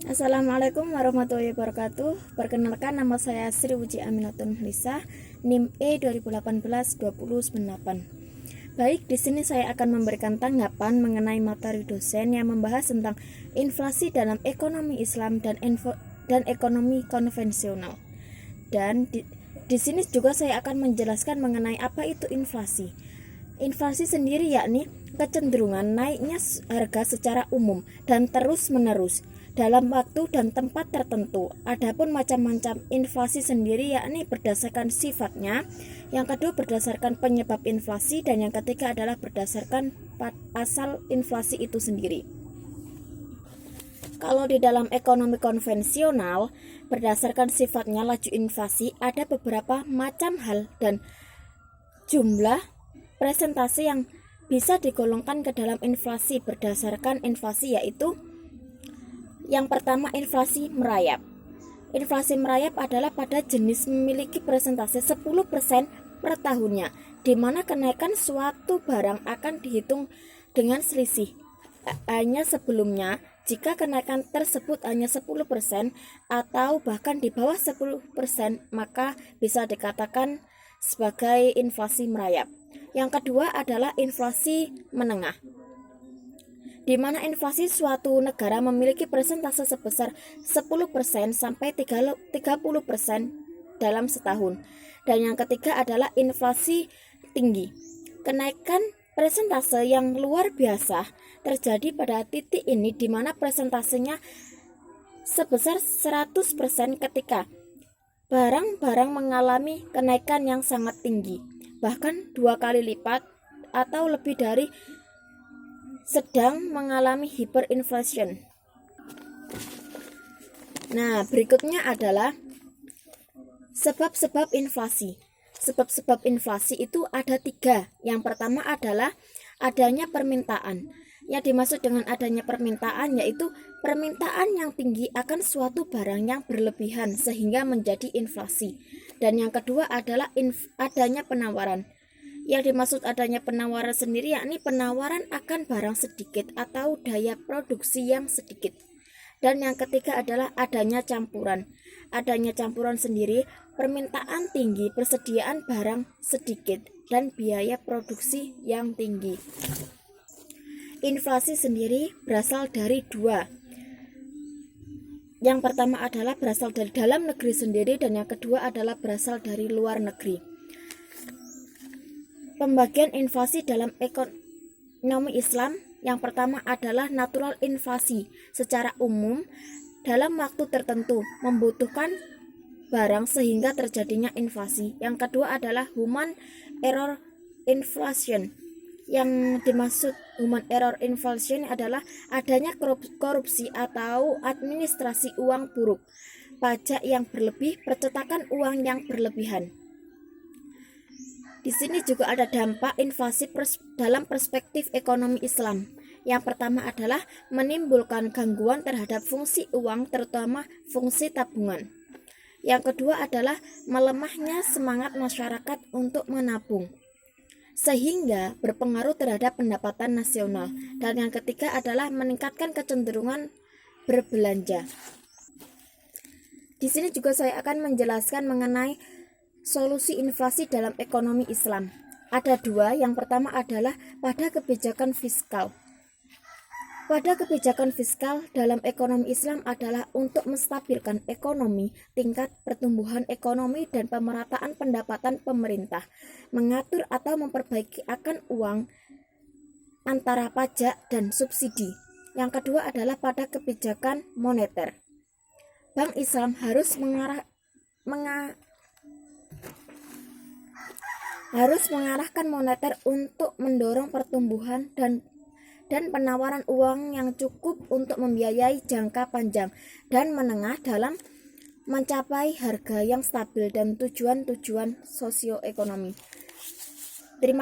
Assalamualaikum warahmatullahi wabarakatuh. Perkenalkan, nama saya Sri Wuji Aminatun Lisa, NIM E 2018-2098. Baik, di sini saya akan memberikan tanggapan mengenai materi dosen yang membahas tentang inflasi dalam ekonomi Islam dan ekonomi konvensional. Dan di sini juga saya akan menjelaskan mengenai apa itu inflasi. Inflasi sendiri yakni kecenderungan naiknya harga secara umum dan terus-menerus dalam waktu dan tempat tertentu. Adapun macam-macam inflasi sendiri yakni berdasarkan sifatnya, yang kedua berdasarkan penyebab inflasi, dan yang ketiga adalah berdasarkan asal inflasi itu sendiri. Kalau di dalam ekonomi konvensional, berdasarkan sifatnya laju inflasi, ada beberapa macam hal dan jumlah presentasi yang bisa digolongkan ke dalam inflasi. Berdasarkan inflasi yaitu yang pertama, inflasi merayap. Inflasi merayap adalah pada jenis memiliki presentasi 10% per tahunnya, di mana kenaikan suatu barang akan dihitung dengan selisih hanya sebelumnya. Jika kenaikan tersebut hanya 10% atau bahkan di bawah 10%, maka bisa dikatakan sebagai inflasi merayap. Yang kedua adalah inflasi menengah, di mana inflasi suatu negara memiliki persentase sebesar 10% sampai 30% dalam setahun. Dan yang ketiga adalah inflasi tinggi. Kenaikan persentase yang luar biasa terjadi pada titik ini, di mana persentasenya sebesar 100% ketika barang-barang mengalami kenaikan yang sangat tinggi, bahkan 2 kali lipat atau lebih dari sedang mengalami hyperinflation. Nah, berikutnya adalah sebab-sebab inflasi. Sebab-sebab inflasi itu ada 3. Yang pertama adalah adanya permintaan. Yang dimaksud dengan adanya permintaan yaitu permintaan yang tinggi akan suatu barang yang berlebihan sehingga menjadi inflasi. Dan yang kedua adalah adanya penawaran. Yang dimaksud adanya penawaran sendiri yakni penawaran akan barang sedikit atau daya produksi yang sedikit. Dan yang ketiga adalah adanya campuran. Adanya campuran sendiri, permintaan tinggi, persediaan barang sedikit, dan biaya produksi yang tinggi. Inflasi sendiri berasal dari 2. Yang pertama adalah berasal dari dalam negeri sendiri, dan yang kedua adalah berasal dari luar negeri. Pembagian inflasi dalam ekonomi Islam, yang pertama adalah natural inflasi. Secara umum, dalam waktu tertentu membutuhkan barang sehingga terjadinya inflasi. Yang kedua adalah human error inflation. Yang dimaksud human error inflation adalah adanya korupsi atau administrasi uang buruk, pajak yang berlebih, percetakan uang yang berlebihan. Di sini juga ada dampak inflasi dalam perspektif ekonomi Islam. Yang pertama adalah menimbulkan gangguan terhadap fungsi uang, terutama fungsi tabungan. Yang kedua adalah melemahnya semangat masyarakat untuk menabung, sehingga berpengaruh terhadap pendapatan nasional. Dan yang ketiga adalah meningkatkan kecenderungan berbelanja. Di sini juga saya akan menjelaskan mengenai solusi inflasi dalam ekonomi Islam. Ada 2. Yang pertama adalah pada kebijakan fiskal. Pada kebijakan fiskal dalam ekonomi Islam adalah untuk menstabilkan ekonomi, tingkat pertumbuhan ekonomi, dan pemerataan pendapatan pemerintah, mengatur atau memperbaiki akan uang antara pajak dan subsidi. Yang kedua adalah pada kebijakan moneter. Bank Islam harus mengarahkan moneter untuk mendorong pertumbuhan dan penawaran uang yang cukup untuk membiayai jangka panjang dan menengah dalam mencapai harga yang stabil dan tujuan-tujuan sosioekonomi. Terima kasih.